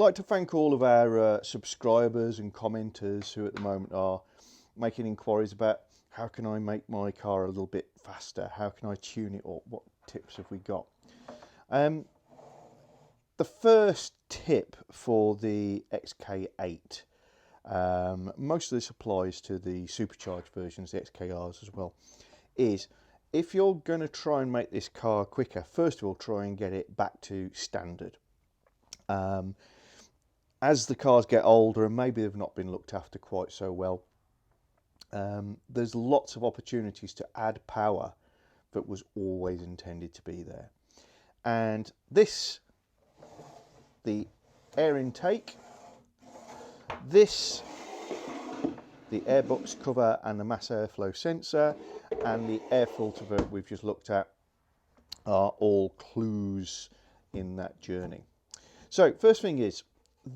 like to thank all of our subscribers and commenters who at the moment are making inquiries about how can I make my car a little bit faster, how can I tune it up, what tips have we got. The first tip for the XK8, most of this applies to the supercharged versions, the XKRs as well, is if you're going to try and make this car quicker, first of all try and get it back to standard. As the cars get older and maybe they've not been looked after quite so well, there's lots of opportunities to add power that was always intended to be there. And this, the air intake, this, the airbox cover and the mass airflow sensor, and the air filter that we've just looked at are all clues in that journey. So first thing is,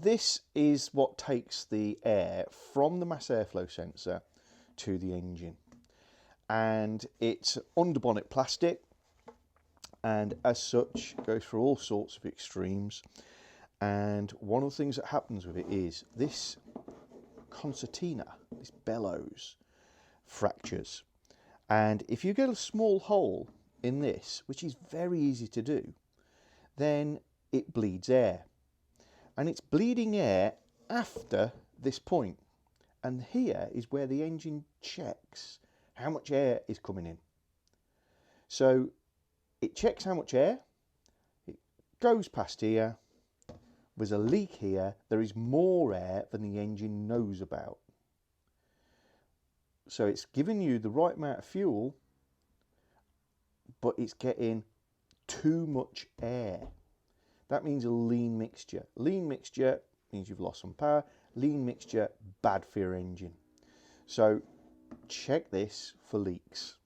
this is what takes the air from the mass airflow sensor to the engine, and it's underbonnet plastic, and as such goes through all sorts of extremes. And one of the things that happens with it is this concertina, this bellows, fractures. And if you get a small hole in this, which is very easy to do, then it bleeds air. And it's bleeding air after this point. And here is where the engine checks how much air is coming in. So it checks how much air, it goes past here, there's a leak here, there is more air than the engine knows about. So it's giving you the right amount of fuel, but it's getting too much air. That means a lean mixture. Lean mixture means you've lost some power. Lean mixture, bad for your engine. So check this for leaks.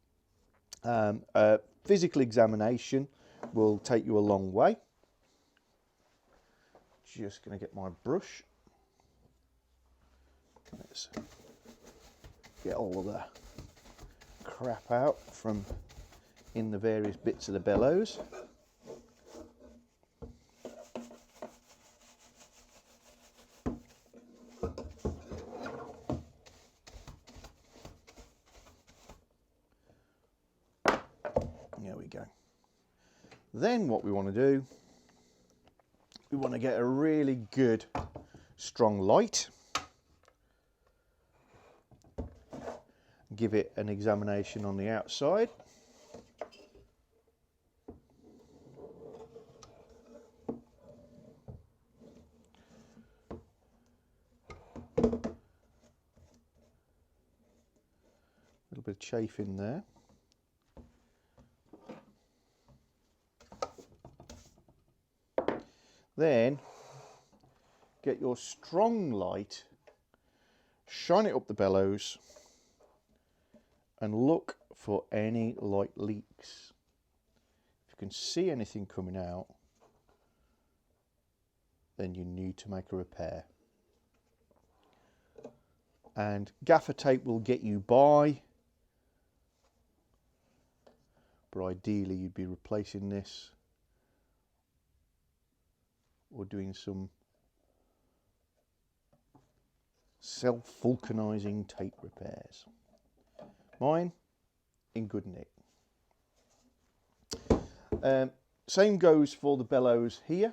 A physical examination will take you a long way. Just going to get my brush. Let's get all of the crap out from in the various bits of the bellows. There we go. Then what we want to do, we want to get a really good strong light. Give it an examination on the outside. A little bit of chafe in there. Then get your strong light, shine it up the bellows, and look for any light leaks. If you can see anything coming out, then you need to make a repair. And gaffer tape will get you by, but ideally you'd be replacing this or doing some self-vulcanizing tape repairs. Mine in good nick. Same goes for the bellows here.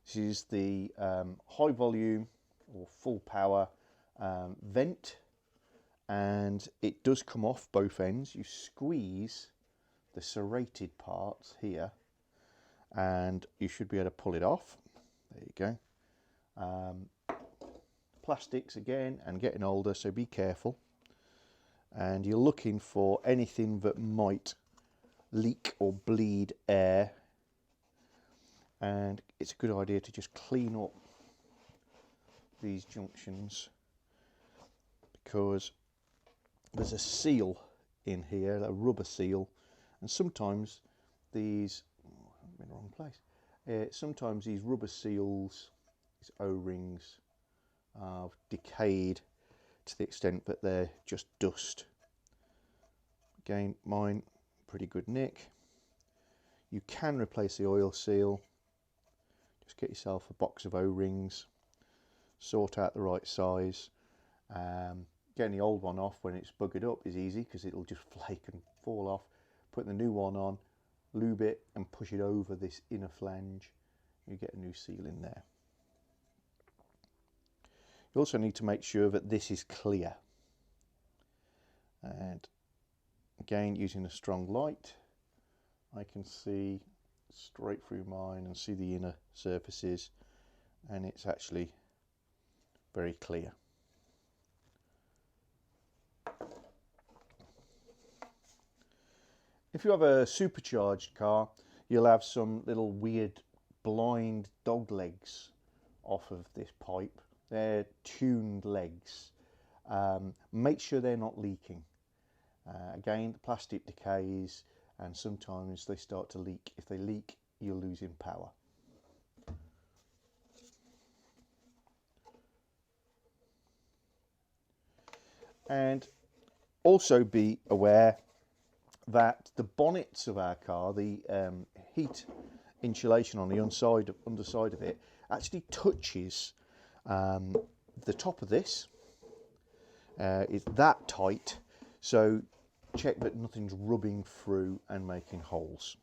This is the high volume or full power vent, and it does come off both ends. You squeeze the serrated parts here and you should be able to pull it off. There you go. Plastics again, and getting older, so be careful. And you're looking for anything that might leak or bleed air, and it's a good idea to just clean up these junctions, because there's a seal in here, a rubber seal, and sometimes these, I'm in the wrong place, sometimes these rubber seals, these O-rings, are decayed to the extent that they're just dust. Again, mine pretty good nick. You can replace the oil seal Just get yourself a box of O-rings, sort out the right size. Getting the old one off when it's buggered up is easy because it'll just flake and fall off. Put the new one on, lube it and push it over this inner flange. You get a new seal in there. You also need to make sure that this is clear. And again, using a strong light, I can see straight through mine and see the inner surfaces, and it's actually very clear. If you have a supercharged car, you'll have some little weird blind dog legs off of this pipe. They're tuned legs. Make sure they're not leaking. Again, the plastic decays and sometimes they start to leak. If they leak, you're losing power. And also be aware that the bonnets of our car, the heat insulation on the underside of it, actually touches the top of this. It's that tight, so check that nothing's rubbing through and making holes.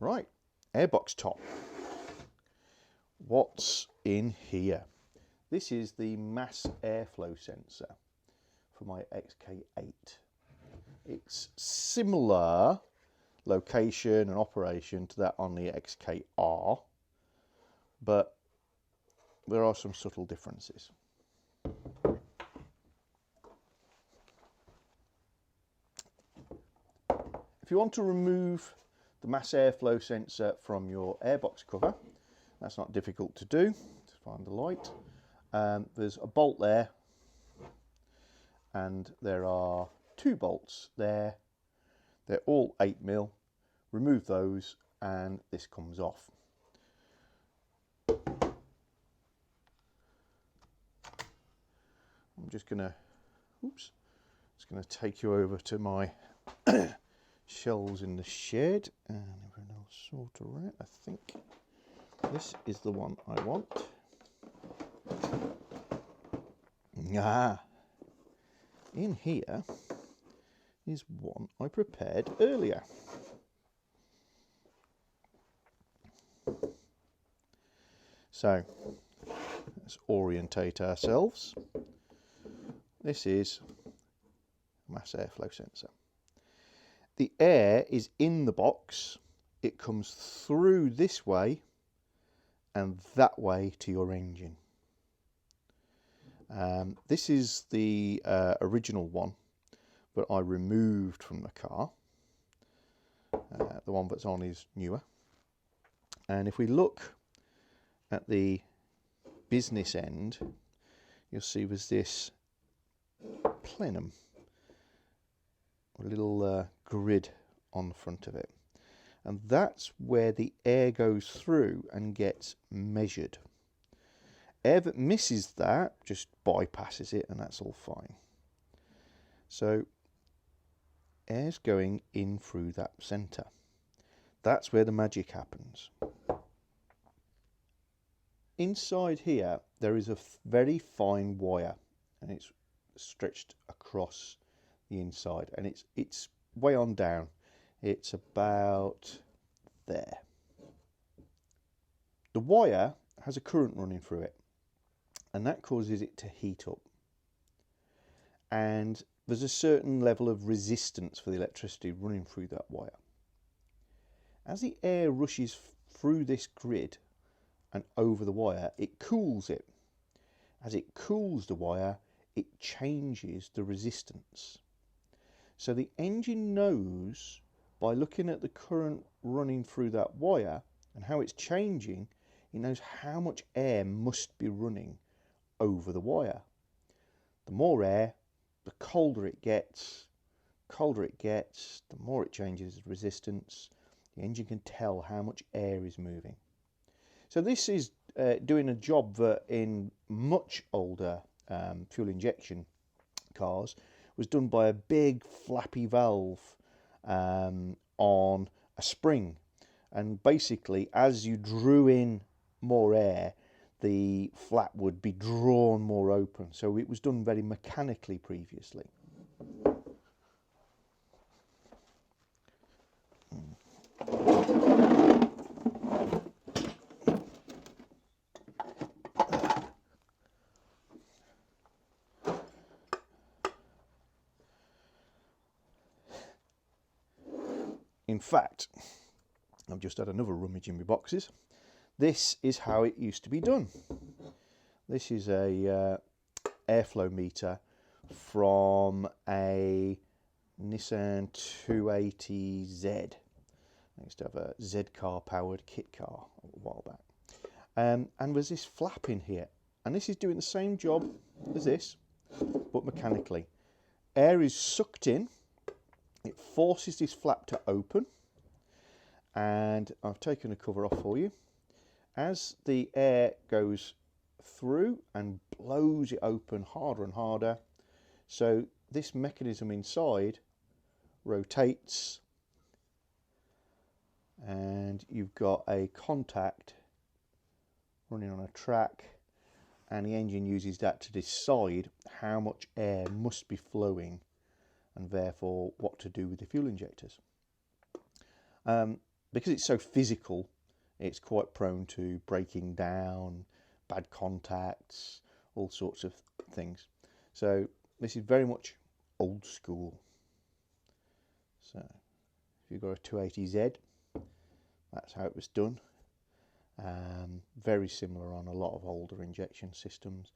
Right, airbox top. What's in here? This is the mass airflow sensor for my XK8. It's similar location and operation to that on the XKR, but there are some subtle differences. If you want to remove the mass airflow sensor from your airbox cover, that's not difficult to do. Just find the light. There's a bolt there, and there are 2 bolts there. They're all 8mm. Remove those and this comes off. I'm just gonna take you over to my shelves in the shed, and everyone else sort of right. I think this is the one I want. In here is one I prepared earlier. So let's orientate ourselves. This is mass airflow sensor. The air is in the box. It comes through this way and that way to your engine. This is the original one, but I removed from the car. The one that's on is newer. And if we look at the business end, you'll see there's this plenum, a little grid on the front of it. And that's where the air goes through and gets measured. Air that misses that just bypasses it, and that's all fine. So air's going in through that centre. That's where the magic happens. Inside here there is a very fine wire, and it's stretched across the inside, and it's way on down. It's about there. The wire has a current running through it, and that causes it to heat up. And there's a certain level of resistance for the electricity running through that wire. As the air rushes through this grid and over the wire, it cools it. As it cools the wire, it changes the resistance. So the engine knows, by looking at the current running through that wire and how it's changing, it knows how much air must be running over the wire. The more air, the colder it gets. The more it changes resistance. The engine can tell how much air is moving. So this is doing a job that in much older fuel injection cars was done by a big flappy valve on a spring, and basically as you drew in more air, the flap would be drawn more open. So it was done very mechanically previously. In fact, I've just had another rummage in my boxes. This is how it used to be done. This is a airflow meter from a Nissan 280Z. I used to have a Z car powered kit car a while back. And there's this flap in here. And this is doing the same job as this, but mechanically. Air is sucked in. It forces this flap to open. And I've taken the cover off for you. As the air goes through and blows it open harder and harder, so this mechanism inside rotates, and you've got a contact running on a track, and the engine uses that to decide how much air must be flowing and therefore what to do with the fuel injectors. Because it's so physical, it's quite prone to breaking down, bad contacts, all sorts of things. So this is very much old school. So if you've got a 280Z, that's how it was done. Very similar on a lot of older injection systems.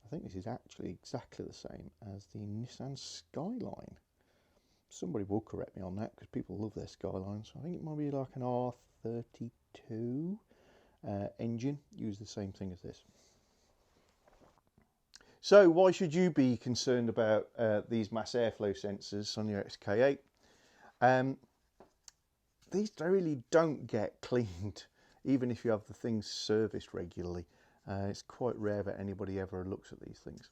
I think this is actually exactly the same as the Nissan Skyline. Somebody will correct me on that because people love their Skylines. I think it might be like an R32 engine. Use the same thing as this. So why should you be concerned about these mass airflow sensors on your XK8? These really don't get cleaned, even if you have the things serviced regularly. It's quite rare that anybody ever looks at these things.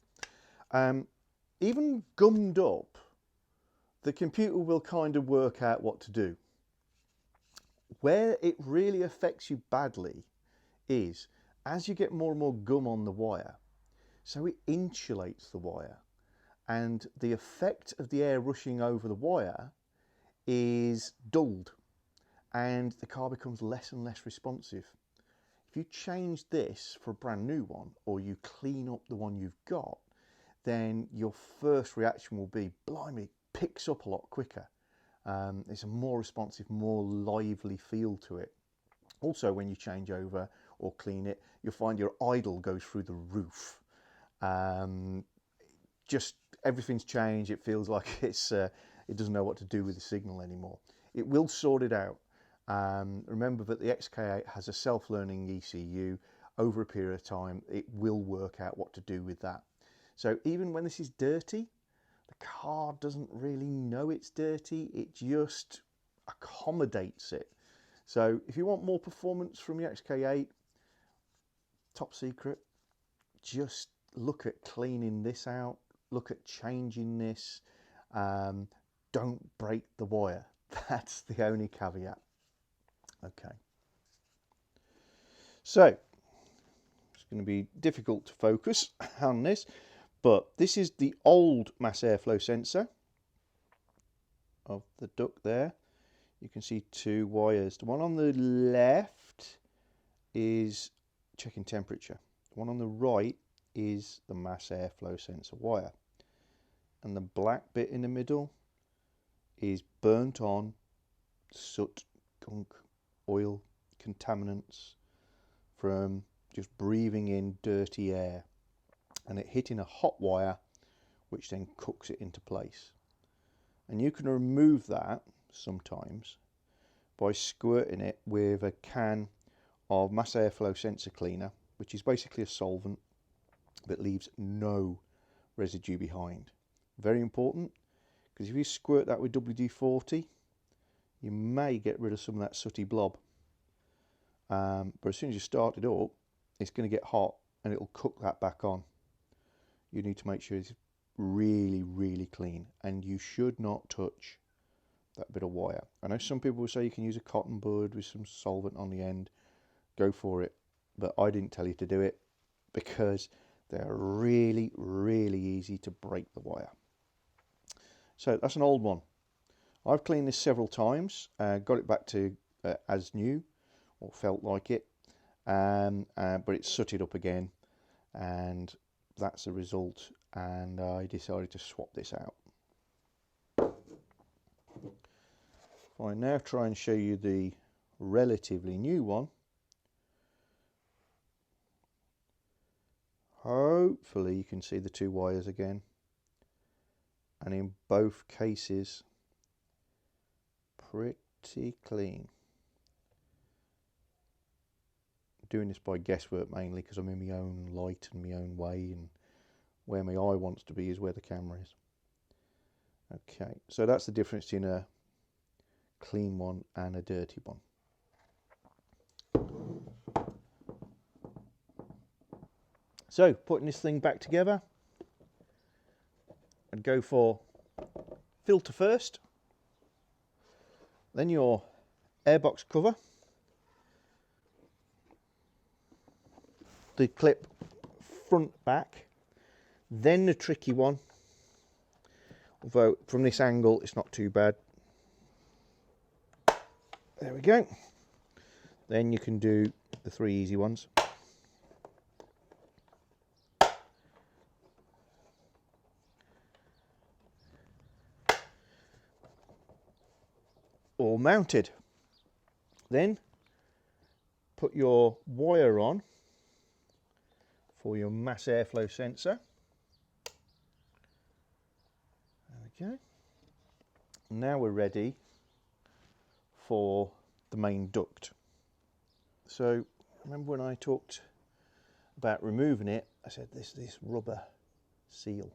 Even gummed up, the computer will kind of work out what to do. Where it really affects you badly is as you get more and more gum on the wire, so it insulates the wire, and the effect of the air rushing over the wire is dulled, and the car becomes less and less responsive. If you change this for a brand new one, or you clean up the one you've got, then your first reaction will be, blimey, picks up a lot quicker. It's a more responsive, more lively feel to it. Also, when you change over or clean it, you'll find your idle goes through the roof. Just everything's changed. It feels like it doesn't know what to do with the signal anymore. It will sort it out. Remember that the XK8 has a self-learning ECU. Over a period of time, it will work out what to do with that. So even when this is dirty, the car doesn't really know it's dirty, it just accommodates it. So if you want more performance from your XK8, top secret, just look at cleaning this out, look at changing this, don't break the wire. That's the only caveat. Okay. So, it's going to be difficult to focus on this, but this is the old mass airflow sensor of the duct there. You can see two wires. The one on the left is checking temperature. The one on the right is the mass airflow sensor wire. And the black bit in the middle is burnt on soot, gunk, oil, contaminants from just breathing in dirty air, and it hitting a hot wire which then cooks it into place. And you can remove that sometimes by squirting it with a can of mass airflow sensor cleaner, which is basically a solvent that leaves no residue behind. Very important, because if you squirt that with WD-40, you may get rid of some of that sooty blob. But as soon as you start it up, it's going to get hot and it'll cook that back on. You need to make sure it's really, really clean, and you should not touch that bit of wire. I know some people will say you can use a cotton bud with some solvent on the end. Go for it, but I didn't tell you to do it because they're really, really easy to break the wire. So that's an old one. I've cleaned this several times, got it back to as new, or felt like it, but it's sooted up again, and that's the result, and I decided to swap this out. I now try and show you the relatively new one. Hopefully you can see the two wires again, and in both cases pretty clean. Doing this by guesswork mainly because I'm in my own light and my own way, and where my eye wants to be is where the camera is. Okay, so that's the difference between a clean one and a dirty one. So putting this thing back together, I'd go for filter first, then your airbox cover, the clip front back, then the tricky one, although from this angle it's not too bad. There we go. Then you can do the three easy ones. All mounted. Then put your wire on for your mass airflow sensor. There we go. Now we're ready for the main duct. So remember when I talked about removing it, I said this rubber seal.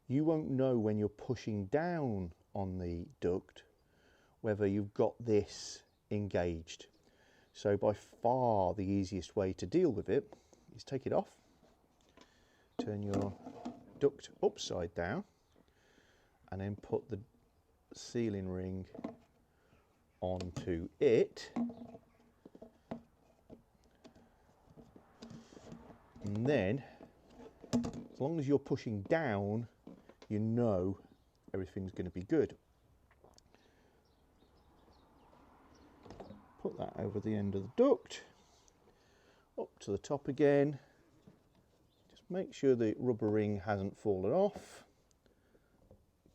You won't know when you're pushing down on the duct whether you've got this engaged. So by far the easiest way to deal with it is take it off, turn your duct upside down, and then put the sealing ring onto it, and then as long as you're pushing down, you know everything's going to be good. Put that over the end of the duct, up to the top again. Just make sure the rubber ring hasn't fallen off.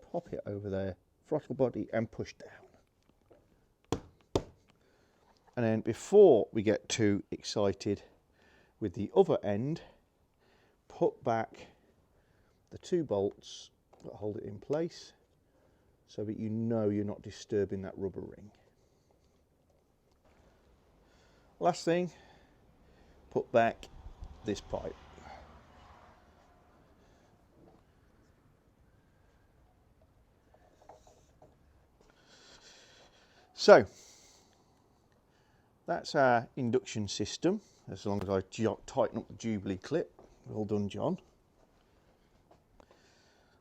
Pop it over there, throttle body, and push down. And then before we get too excited with the other end, put back the two bolts that hold it in place so that you know you're not disturbing that rubber ring. Last thing, put back this pipe. So that's our induction system, as long as I tighten up the Jubilee clip. Well done, John.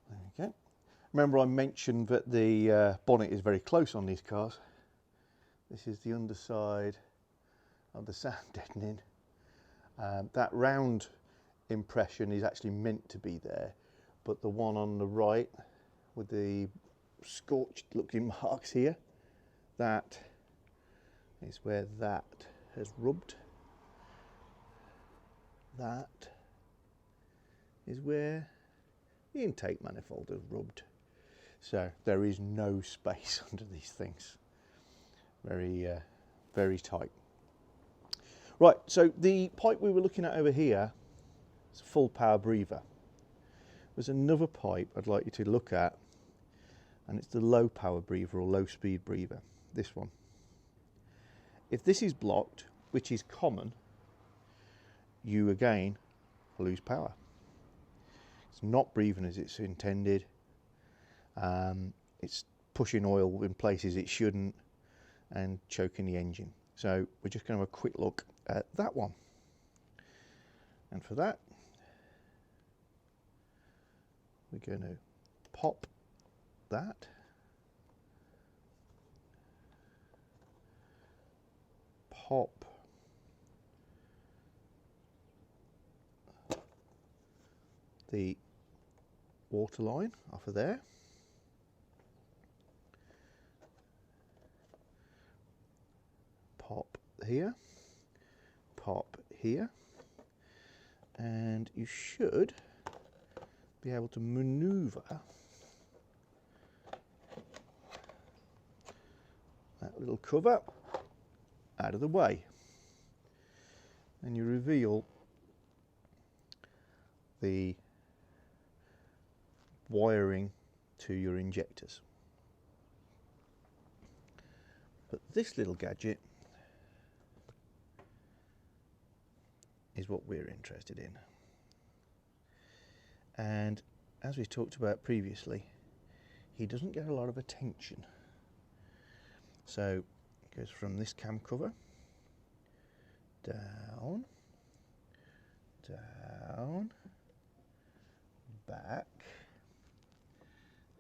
There we go. Remember I mentioned that the bonnet is very close on these cars. This is the underside of the sound deadening. That round impression is actually meant to be there, but the one on the right with the scorched looking marks here, that is where that has rubbed. That is where the intake manifold has rubbed. So there is no space under these things. Very, very tight. Right, so the pipe we were looking at over here is a full power breather. There's another pipe I'd like you to look at, and it's the low power breather or low speed breather, this one. If this is blocked, which is common, you again lose power. It's not breathing as it's intended. It's pushing oil in places it shouldn't and choking the engine. So we're just going to have a quick look at that one. And for that, we're going to pop that pop the water line off of there. Pop here, pop here, and you should be able to maneuver that little cover out of the way, and you reveal the wiring to your injectors. But this little gadget is what we're interested in, and as we talked about previously, he doesn't get a lot of attention. So it goes from this cam cover down, down, back,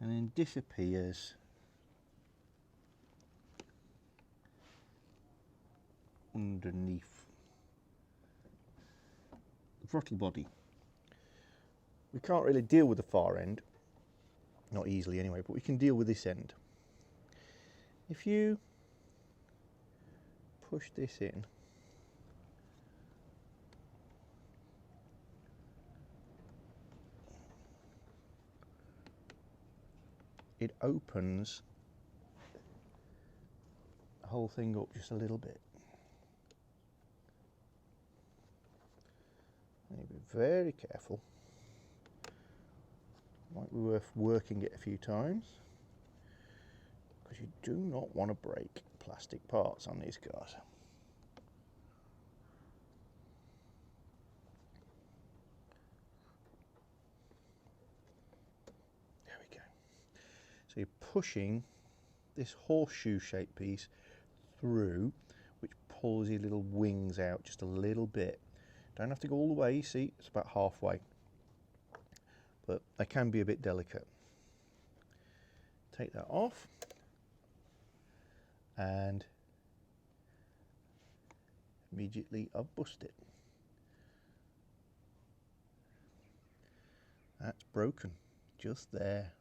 and then disappears underneath the throttle body. We can't really deal with the far end, not easily anyway, but we can deal with this end. If you push this in, it opens the whole thing up just a little bit. You be very careful. Might be worth working it a few times, because you do not want to break plastic parts on these cars. There we go. So you're pushing this horseshoe shaped piece through, which pulls your little wings out just a little bit. Don't have to go all the way, you see, it's about halfway. But they can be a bit delicate. Take that off, and immediately I've busted it. That's broken, just there.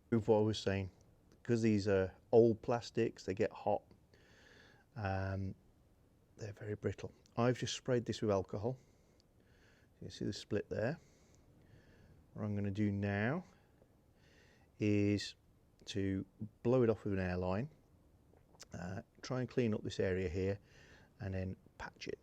What I was saying, because these are old plastics, they get hot. They're very brittle. I've just sprayed this with alcohol. You see the split there. What I'm going to do now is to blow it off with an airline, try and clean up this area here, and then patch it.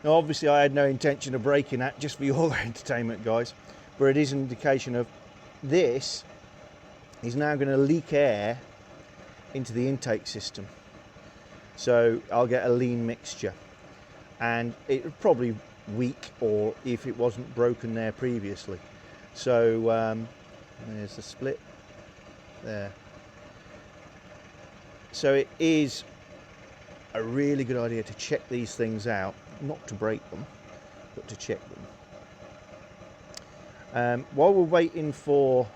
Now obviously I had no intention of breaking that, just for your entertainment guys, but it is an indication of this is now going to leak air into the intake system. So I'll get a lean mixture, and it would probably weak, or if it wasn't broken there previously. So there's the split there. So it is a really good idea to check these things out, not to break them, but to check them. While we're waiting for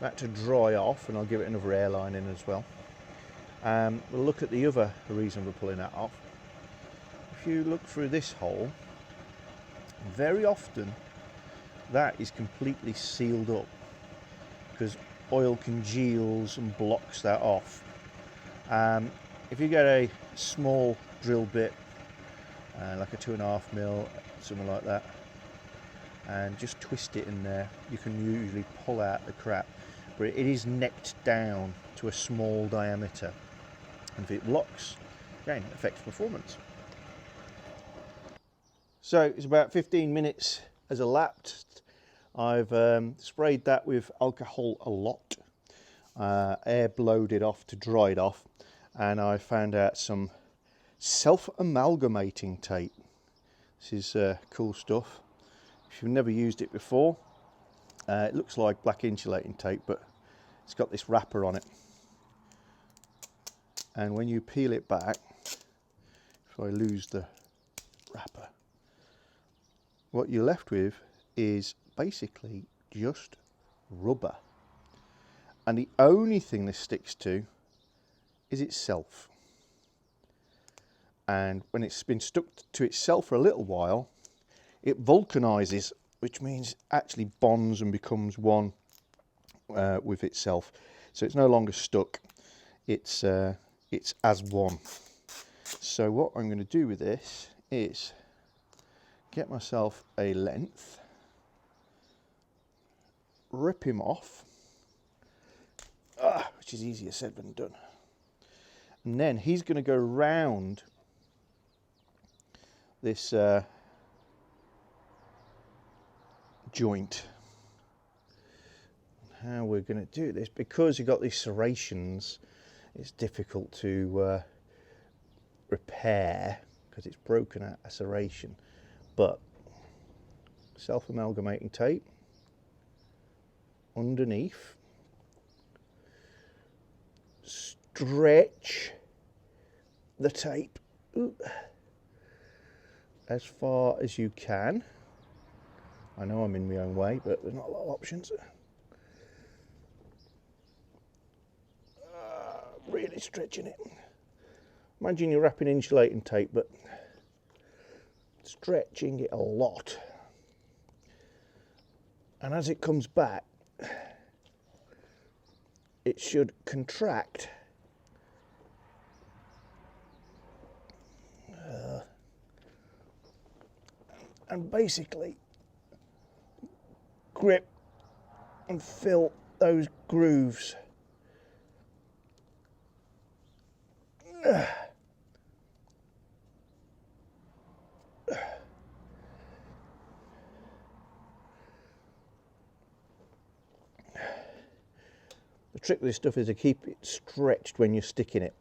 that to dry off, and I'll give it another airline in as well, we'll look at the other reason for pulling that off. If you look through this hole, very often that is completely sealed up because oil congeals and blocks that off. If you get a small drill bit, like a 2.5mm, something like that, and just twist it in there, you can usually pull out the crap. But it is necked down to a small diameter, and if it blocks, again, it affects performance. So it's about 15 minutes has elapsed. I've sprayed that with alcohol a lot, air blowed it off to dry it off, and I found out some self-amalgamating tape. This is cool stuff. If you've never used it before, it looks like black insulating tape, but it's got this wrapper on it. And when you peel it back, if I lose the wrapper, what you're left with is basically just rubber. And the only thing this sticks to is itself. And when it's been stuck to itself for a little while, it vulcanizes, which means it actually bonds and becomes one with itself. So it's no longer stuck, it's as one. So what I'm going to do with this is get myself a length, rip him off, which is easier said than done. And then he's going to go round this joint. How we're going to do this, because you've got these serrations, it's difficult to repair because it's broken at a serration. But self-amalgamating tape underneath, stretch the tape as far as you can. I know I'm in my own way, but there's not a lot of options. Really stretching it. Imagine you're wrapping insulating tape, but stretching it a lot. And as it comes back, it should contract. And basically grip and fill those grooves. The trick with this stuff is to keep it stretched when you're sticking it.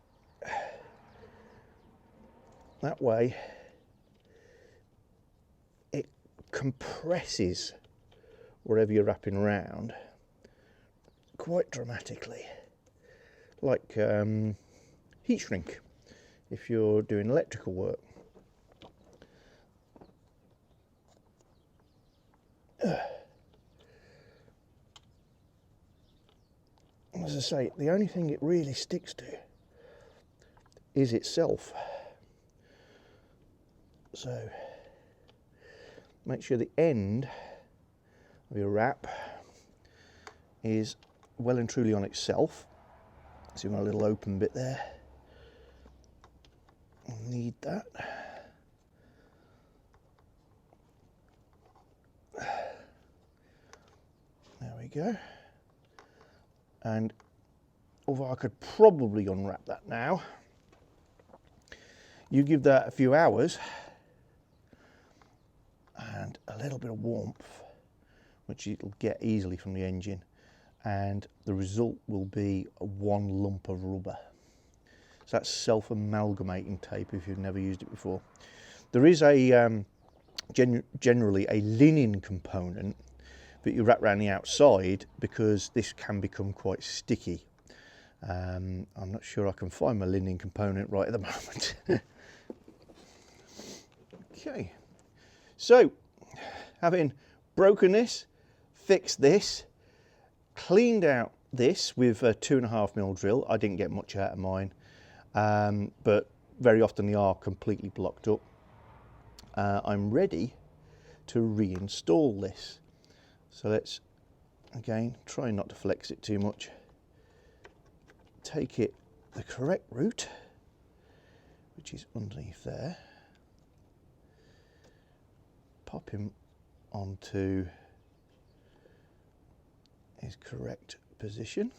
That way it compresses wherever you're wrapping around quite dramatically, like heat shrink if you're doing electrical work. As I say, the only thing it really sticks to is itself. So make sure the end of your wrap is well and truly on itself. So you've got a little open bit there. You'll need that. There we go. And although I could probably unwrap that now, you give that a few hours and a little bit of warmth, which it'll get easily from the engine, and the result will be one lump of rubber. So that's self-amalgamating tape if you've never used it before. There is a generally a linen component that you wrap around the outside, because this can become quite sticky. I'm not sure I can find my linen component right at the moment. Okay, so having broken this, fixed this, cleaned out this with a 2.5mm drill. I didn't get much out of mine, but very often they are completely blocked up. I'm ready to reinstall this. So let's, again, try not to flex it too much. Take it the correct route, which is underneath there. Pop him onto his correct position.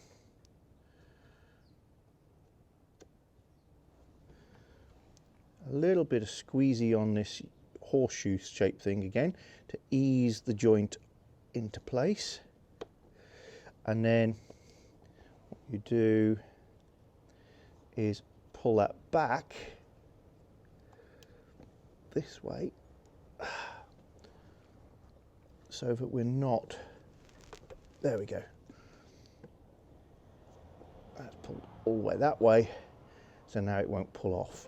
A little bit of squeezy on this horseshoe shaped thing again to ease the joint into place. And then what you do is pull that back this way so that we're not, there we go, that's pulled all the way that way, so now it won't pull off.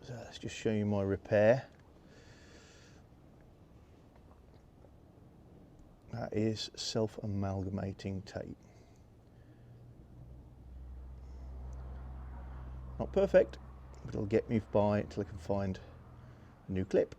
So let's just show you my repair. That is self-amalgamating tape. Not perfect, but it'll get me by until I can find a new clip.